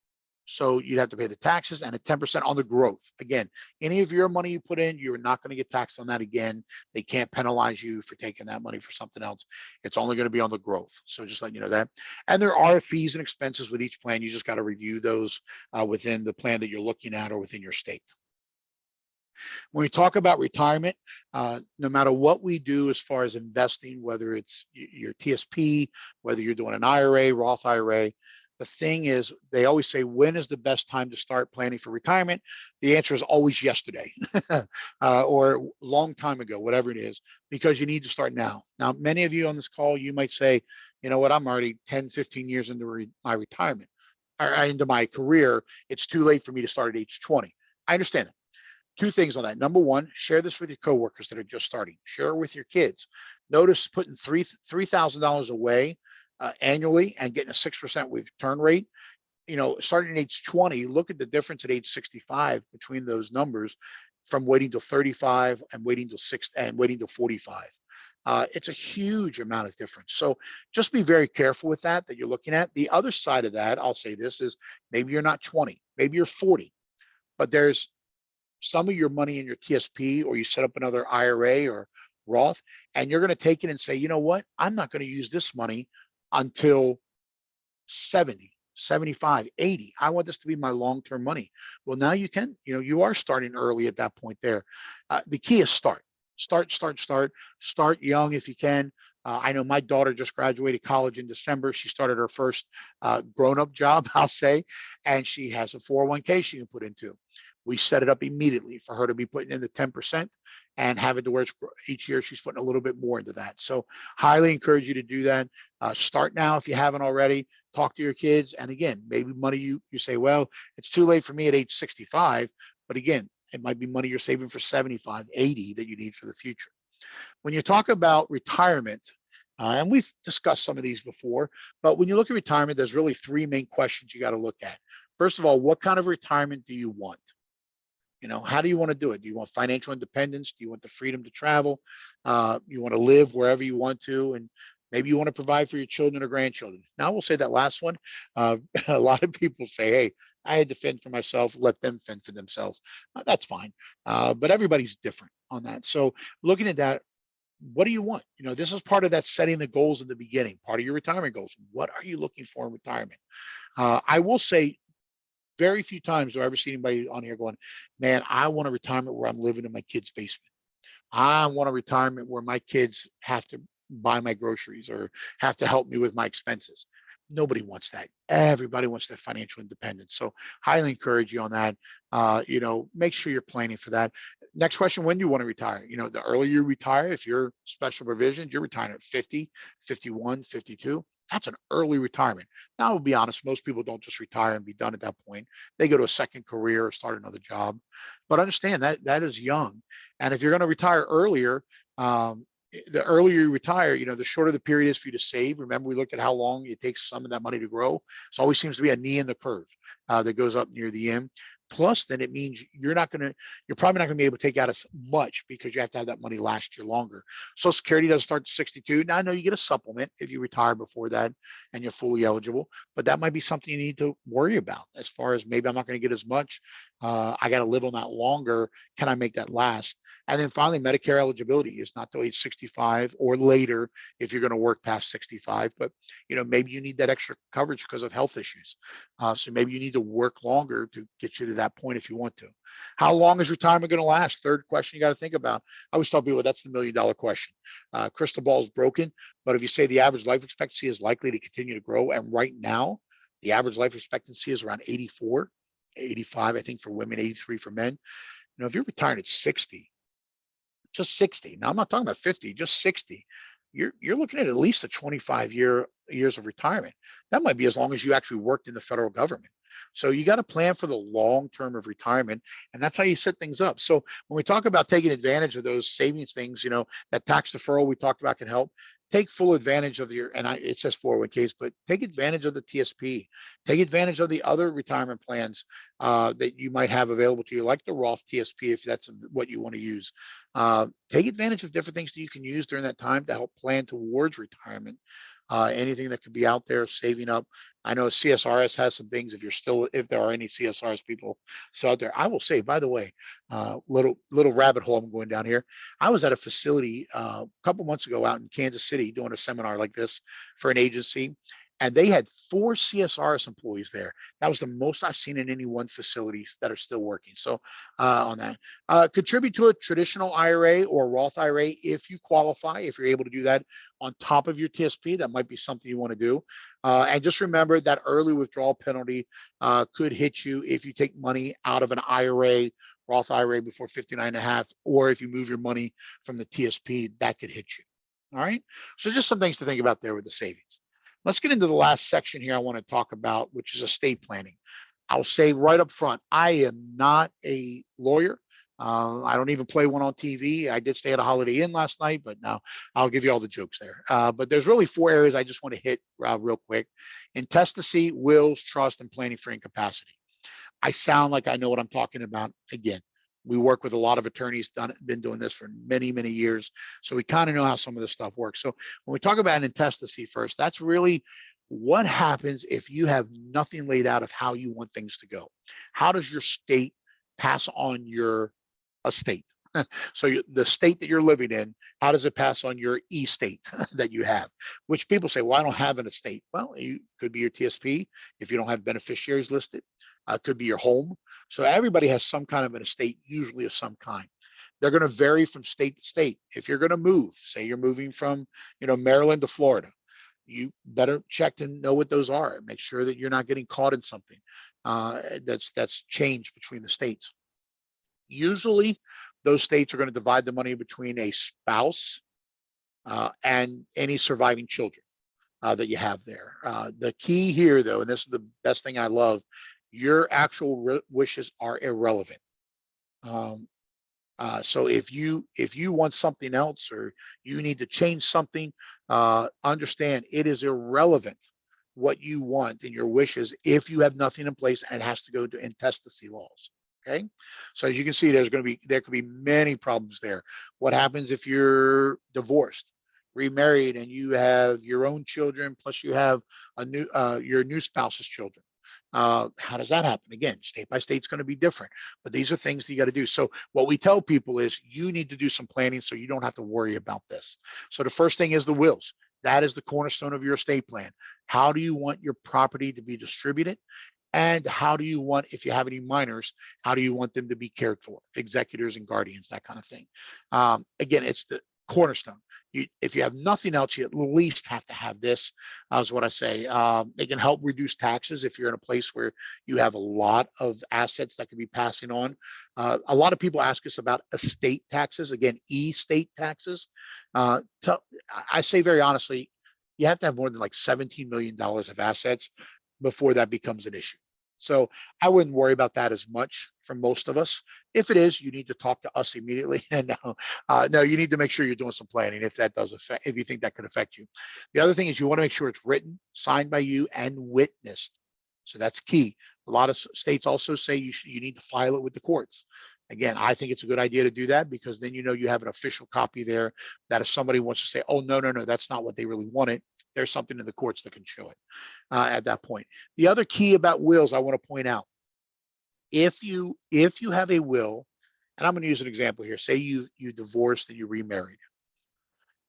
So you'd have to pay the taxes and a 10% on the growth. Again, any of your money you put in, you're not going to get taxed on that again. They can't penalize you for taking that money for something else. It's only going to be on the growth. So just letting you know that. And there are fees and expenses with each plan. You just got to review those within the plan that you're looking at or within your state. When we talk about retirement, no matter what we do as far as investing, whether it's your TSP, whether you're doing an IRA, Roth IRA, the thing is, they always say, when is the best time to start planning for retirement? The answer is always yesterday or a long time ago, whatever it is, because you need to start now. Now, many of you on this call, you might say, you know what, I'm already 10, 15 years into my retirement or into my career. It's too late for me to start at age 20. I understand that. Two things on that. Number one, share this with your coworkers that are just starting. Share it with your kids. Notice putting $3,000 away annually and getting a 6% return rate. You know, starting at age 20, look at the difference at age 65 between those numbers from waiting till 35 and waiting till 45. It's a huge amount of difference. So just be very careful with that you're looking at. The other side of that, I'll say this, is maybe you're not 20, maybe you're 40, but there's some of your money in your TSP, or you set up another IRA or Roth, and you're going to take it and say, you know what, I'm not going to use this money until 70, 75, 80. I want this to be my long-term money. Well, now you can, you are starting early at that point there. The key is start young if you can. I know my daughter just graduated college in December. She started her first grown-up job, I'll say, and she has a 401k she can put into. We set it up immediately for her to be putting in the 10% and have it to where each year she's putting a little bit more into that. So highly encourage you to do that. Start now if you haven't already. Talk to your kids. And again, maybe money you say, well, it's too late for me at age 65. But again, it might be money you're saving for 75, 80 that you need for the future. When you talk about retirement, and we've discussed some of these before, but when you look at retirement, there's really three main questions you got to look at. First of all, what kind of retirement do you want? How do you want to do it? Do you want financial independence? Do you want the freedom to travel? You want to live wherever you want to, and maybe you want to provide for your children or grandchildren. Now, I will say that last one. A lot of people say, hey, I had to fend for myself, let them fend for themselves. That's fine. But everybody's different on that. So looking at that, what do you want? This is part of that setting the goals in the beginning, part of your retirement goals. What are you looking for in retirement? I will say, very few times do I ever see anybody on here going, man, I want a retirement where I'm living in my kid's basement. I want a retirement where my kids have to buy my groceries or have to help me with my expenses. Nobody wants that. Everybody wants that financial independence. So highly encourage you on that. Make sure you're planning for that. Next question, when do you want to retire? The earlier you retire, if you're special provision, you're retiring at 50, 51, 52. That's an early retirement. Now, I'll be honest, most people don't just retire and be done at that point. They go to a second career or start another job. But understand that that is young. And if you're going to retire earlier, the earlier you retire, the shorter the period is for you to save. Remember, we looked at how long it takes some of that money to grow. So always seems to be a knee in the curve that goes up near the end. Plus, then it means you're probably not going to be able to take out as much because you have to have that money last year longer. Social Security doesn't start at 62. Now, I know you get a supplement if you retire before that and you're fully eligible, but that might be something you need to worry about as far as maybe I'm not going to get as much. I got to live on that longer. Can I make that last? And then finally, Medicare eligibility is not till age 65 or later if you're going to work past 65. But maybe you need that extra coverage because of health issues. So maybe you need to work longer to get you to that point if you want to. How long is retirement going to last? Third question you got to think about. I always tell people that's the $1 million question. Crystal ball is broken, but if you say the average life expectancy is likely to continue to grow, and right now the average life expectancy is around 84, 85, I think for women, 83 for men. If you're retiring at 60, just 60. Now I'm not talking about 50, just 60. You're looking at least a 25 years of retirement. That might be as long as you actually worked in the federal government. So you got to plan for the long term of retirement, and that's how you set things up. So when we talk about taking advantage of those savings things, that tax deferral we talked about can help. Take full advantage of it says 401ks, but take advantage of the TSP. Take advantage of the other retirement plans that you might have available to you, like the Roth TSP, if that's what you want to use. Take advantage of different things that you can use during that time to help plan towards retirement. Anything that could be out there saving up. I know CSRS has some things if there are any CSRS people still out there. I will say, by the way, little rabbit hole I'm going down here. I was at a facility a couple months ago out in Kansas City doing a seminar like this for an agency, and they had 4 CSRS employees there. That was the most I've seen in any one facility that are still working. So on that, contribute to a traditional IRA or Roth IRA if you qualify, if you're able to do that on top of your TSP. That might be something you want to do. And just remember that early withdrawal penalty could hit you if you take money out of an IRA, Roth IRA before 59 and a half, or if you move your money from the TSP, that could hit you. All right. So just some things to think about there with the savings. Let's get into the last section here I want to talk about, which is estate planning. I'll say right up front, I am not a lawyer. I don't even play one on TV. I did stay at a Holiday Inn last night, but now I'll give you all the jokes there. But there's really 4 areas I just want to hit real quick: intestacy, wills, trust, and planning for incapacity. I sound like I know what I'm talking about. Again, we work with a lot of attorneys, been doing this for many, many years. So we kind of know how some of this stuff works. So when we talk about intestacy first, that's really what happens if you have nothing laid out of how you want things to go. How does your state pass on your estate? So the state that you're living in, how does it pass on your estate that you have? Which people say, well, I don't have an estate. Well, you could be your TSP if you don't have beneficiaries listed. Could be your home. So everybody has some kind of an estate, usually of some kind. They're going to vary from state to state. If you're going to move, say you're moving from, Maryland to Florida, you better check and know what those are. Make sure that you're not getting caught in something that's changed between the states. Usually, those states are going to divide the money between a spouse and any surviving children that you have there. The key here, though, and this is the best thing I love, your actual wishes are irrelevant. So if you want something else or you need to change something, understand it is irrelevant what you want and your wishes if you have nothing in place, and it has to go to intestacy laws. Okay, so as you can see, there could be many problems there. What happens if you're divorced, remarried, and you have your own children plus you have your new spouse's children? How does that happen? Again, state by state, it's going to be different, but these are things that you got to do. So what we tell people is you need to do some planning so you don't have to worry about this. So the first thing is the wills. That is the cornerstone of your estate plan. How do you want your property to be distributed? And how do you want, if you have any minors, how do you want them to be cared for? Executors and guardians, that kind of thing. Again, it's the cornerstone. If you have nothing else, you at least have to have this, is what I say. It can help reduce taxes if you're in a place where you have a lot of assets that can be passing on. A lot of people ask us about estate taxes, again, estate taxes. I say very honestly, you have to have more than like $17 million of assets before that becomes an issue. So I wouldn't worry about that as much for most of us. If it is, you need to talk to us immediately. And no, you need to make sure you're doing some planning if that does affect, if you think that could affect you. The other thing is you want to make sure it's written, signed by you, and witnessed. So that's key. A lot of states also say you need to file it with the courts. Again, I think it's a good idea to do that because then you know you have an official copy there that if somebody wants to say, oh, no, no, no, that's not what they really wanted, there's something in the courts that can show it at that point. The other key about wills I want to point out, if you have a will, and I'm going to use an example here, say you divorced and you remarried,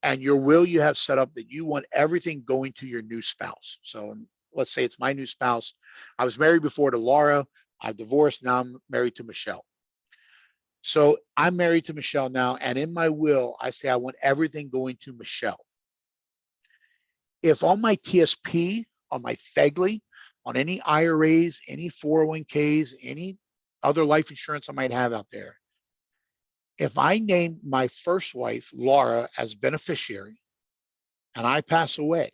and your will you have set up that you want everything going to your new spouse. So let's say it's my new spouse. I was married before to Laura. I've divorced. Now I'm married to Michelle. So I'm married to Michelle now. And in my will, I say I want everything going to Michelle. If on my TSP, on my FEGLI, on any IRAs, any 401ks, any other life insurance I might have out there, if I name my first wife, Laura, as beneficiary and I pass away,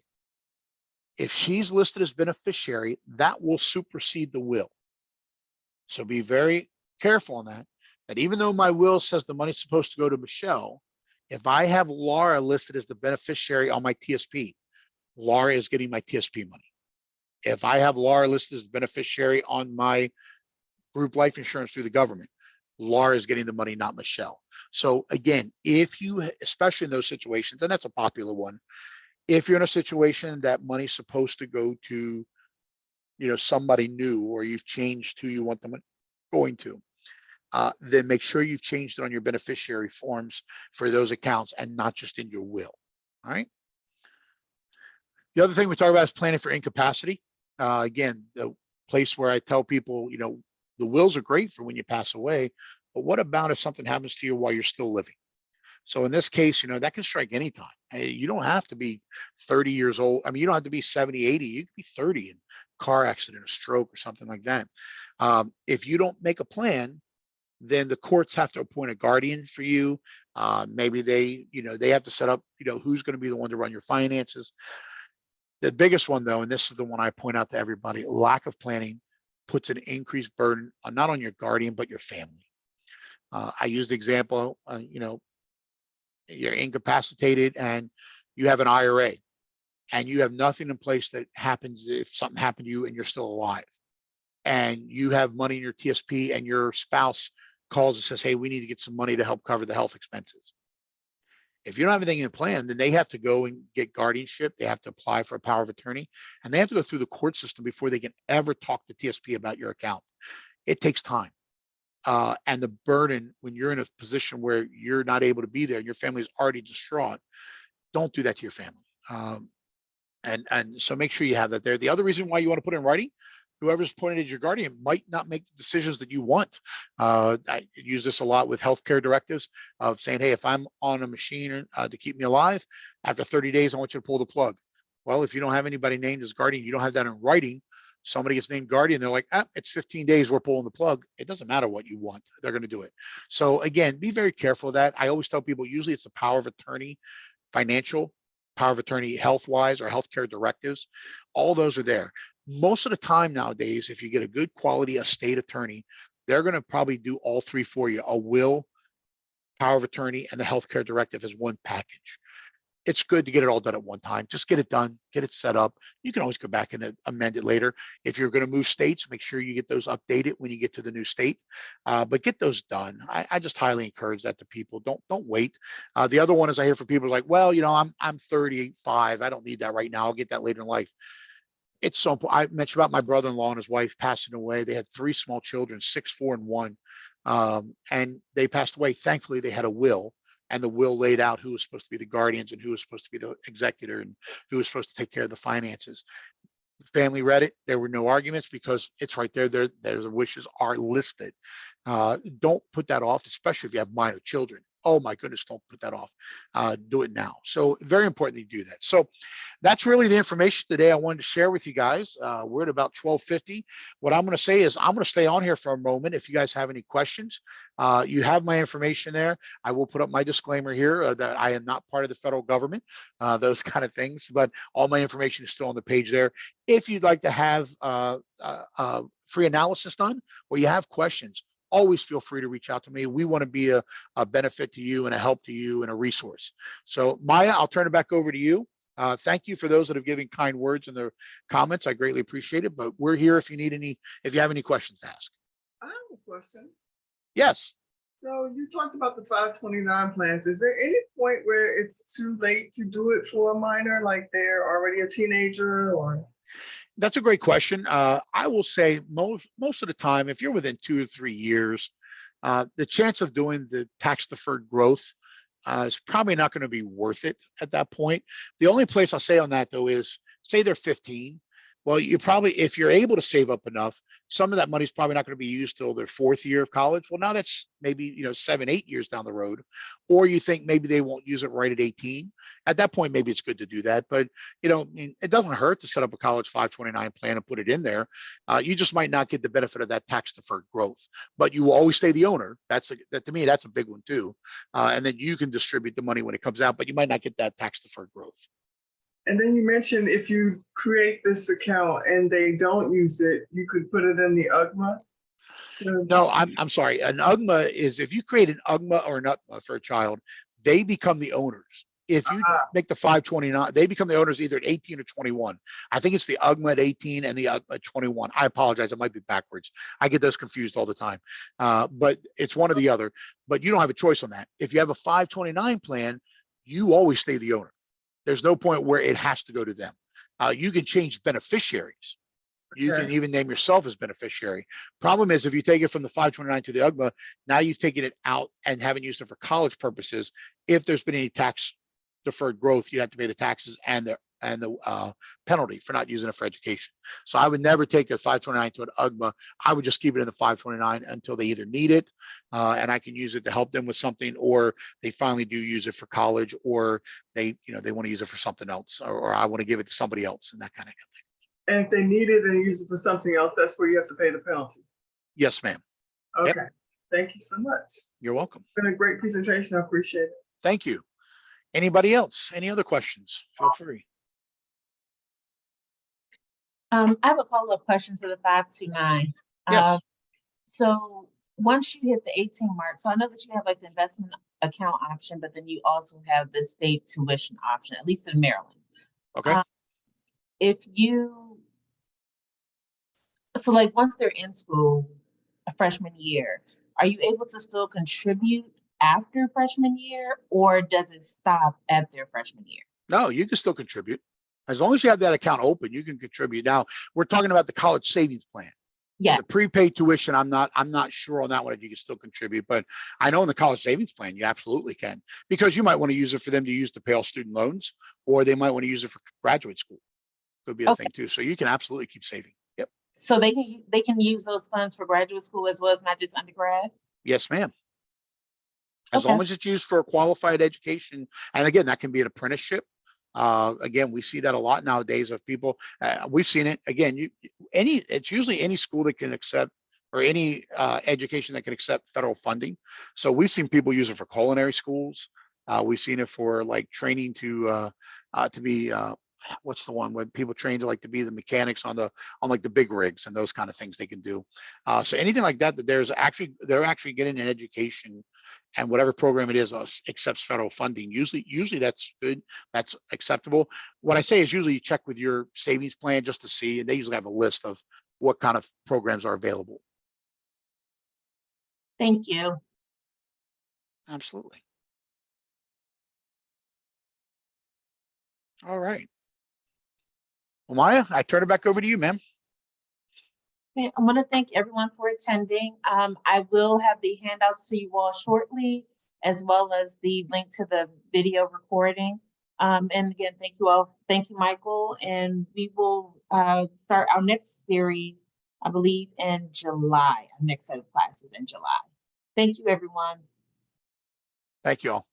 if she's listed as beneficiary, that will supersede the will. So be very careful on that, that even though my will says the money's supposed to go to Michelle, if I have Laura listed as the beneficiary on my TSP, Laura is getting my TSP money. If I have Laura listed as beneficiary on my group life insurance through the government, Laura is getting the money, not Michelle. So again, if you, especially in those situations, and that's a popular one, if you're in a situation that money's supposed to go to, somebody new, or you've changed who you want the money going to, then make sure you've changed it on your beneficiary forms for those accounts and not just in your will. All right. The other thing we talk about is planning for incapacity. Again, the place where I tell people, the wills are great for when you pass away, but what about if something happens to you while you're still living? So in this case, that can strike anytime. You don't have to be 30 years old. I mean, you don't have to be 70, 80. You could be 30 in a car accident, a stroke, or something like that. If you don't make a plan, then the courts have to appoint a guardian for you. Maybe they have to set up, who's going to be the one to run your finances. The biggest one, though, and this is the one I point out to everybody, lack of planning puts an increased burden on not on your guardian, but your family. I use the example, you're incapacitated and you have an IRA and you have nothing in place that happens if something happened to you and you're still alive. And you have money in your TSP and your spouse calls and says, hey, we need to get some money to help cover the health expenses. If you don't have anything in plan, then they have to go and get guardianship. They have to apply for a power of attorney, and they have to go through the court system before they can ever talk to TSP about your account. It takes time. And the burden when you're in a position where you're not able to be there and your family is already distraught, don't do that to your family. And so make sure you have that there. The other reason why you want to put in writing, whoever's appointed as your guardian might not make the decisions that you want. I use this a lot with healthcare directives of saying, hey, if I'm on a machine to keep me alive, after 30 days, I want you to pull the plug. Well, if you don't have anybody named as guardian, you don't have that in writing, somebody gets named guardian, they're like, it's 15 days, we're pulling the plug. It doesn't matter what you want, they're going to do it. So again, be very careful of that. I always tell people, usually it's the power of attorney, financial power of attorney, health-wise, or healthcare directives. All those are there. Most of the time nowadays, if you get a good quality estate attorney, they're going to probably do all three for you: a will, power of attorney, and the healthcare directive as one package. It's good to get it all done at one time. Just get it done, get it set up. You can always go back and amend it later. If you're going to move states, make sure you get those updated when you get to the new state. But get those done. I just highly encourage that to people. Don't wait. The other one is I hear from people like, well, I'm 35. I don't need that right now. I'll get that later in life. It's so important. I mentioned about my brother-in-law and his wife passing away. They had 3 small children, 6, 4, and 1. And they passed away. Thankfully, they had a will. And the will laid out who was supposed to be the guardians and who was supposed to be the executor and who was supposed to take care of the finances. The family read it. There were no arguments because it's right there. Their wishes are listed. Don't put that off, especially if you have minor children. oh my goodness, don't put that off. Do it now. So very important that you do that. So that's really the information today I wanted to share with you guys. We're at about 12:50. What I'm going to say is I'm going to stay on here for a moment. If you guys have any questions, you have my information there. I will put up my disclaimer here that I am not part of the federal government, those kind of things, but all my information is still on the page there. If you'd like to have free analysis done or you have questions, always feel free to reach out to me. We want to be a benefit to you and a help to you and a resource. So Maya, I'll turn it back over to you. Thank you for those that have given kind words in their comments. I greatly appreciate it, but we're here if you need if you have any questions to ask. I have a question. Yes. So you talked about the 529 plans. Is there any point where it's too late to do it for a minor, like they're already a teenager or? That's a great question. I will say most of the time, if you're within 2 or 3 years, the chance of doing the tax deferred growth is probably not going to be worth it at that point. The only place I'll say on that though is say they're 15. Well, you probably, if you're able to save up enough, some of that money is probably not going to be used till their 4th year of college. Well, now that's maybe 7, 8 years down the road, or you think maybe they won't use it right at 18. At that point, maybe it's good to do that. But I mean, it doesn't hurt to set up a college 529 plan and put it in there. You just might not get the benefit of that tax deferred growth, but you will always stay the owner. That to me, that's a big one too. And then you can distribute the money when it comes out, but you might not get that tax deferred growth. And then you mentioned if you create this account and they don't use it, you could put it in the UGMA. No, I'm sorry. An UGMA is if you create an UGMA or an UTMA for a child, they become the owners. If you make the 529, they become the owners either at 18 or 21. I think it's the UGMA at 18 and the UGMA at 21. I apologize. It might be backwards. I get those confused all the time. But it's one or the other. But you don't have a choice on that. If you have a 529 plan, you always stay the owner. There's no point where it has to go to them. You can change beneficiaries. You can even name yourself as beneficiary. Problem is, if you take it from the 529 to the UGMA, now you've taken it out and haven't used it for college purposes. If there's been any tax deferred growth, you have to pay the taxes and the penalty for not using it for education. So I would never take a 529 to an UGMA. I would just keep it in the 529 until they either need it and I can use it to help them with something, or they finally do use it for college, or they want to use it for something else, or I want to give it to somebody else and that kind of thing. And if they need it and use it for something else, that's where you have to pay the penalty. Yes, ma'am. Okay. Yep. Thank you so much. You're welcome. It's been a great presentation. I appreciate it. Thank you. Anybody else? Any other questions? Feel free. I have a follow-up question for the 529. Yes. So once you hit the 18 mark, so I know that you have like the investment account option, but then you also have the state tuition option, at least in Maryland. Okay. So like once they're in school, a freshman year, are you able to still contribute after freshman year, or does it stop at their freshman year? No, you can still contribute. As long as you have that account open, you can contribute. Now, we're talking about the college savings plan. Yes. The prepaid tuition, I'm not sure on that one if you can still contribute, but I know in the college savings plan, you absolutely can, because you might want to use it for them to use to pay all student loans, or they might want to use it for graduate school. Could be a thing too. So you can absolutely keep saving. Yep. So they can use those funds for graduate school as well as not just undergrad? Yes, ma'am. As long as it's used for a qualified education. And again, that can be an apprenticeship. Again, we see that a lot nowadays of people. We've seen it again. It's usually any school that can accept, or any education that can accept federal funding. So we've seen people use it for culinary schools. We've seen it for like training to be what's the one when people train to be the mechanics on like the big rigs and those kind of things they can do. So anything like that they're actually getting an education, and whatever program it is accepts federal funding. Usually that's good. That's acceptable. What I say is usually you check with your savings plan just to see, and they usually have a list of what kind of programs are available. Thank you. Absolutely. All right. Well, Maya, I turn it back over to you, ma'am. I want to thank everyone for attending. I will have the handouts to you all shortly, as well as the link to the video recording. And again, thank you all. Thank you, Michael. And we will start our next series, I believe, in July. Our next set of classes in July. Thank you, everyone. Thank you all.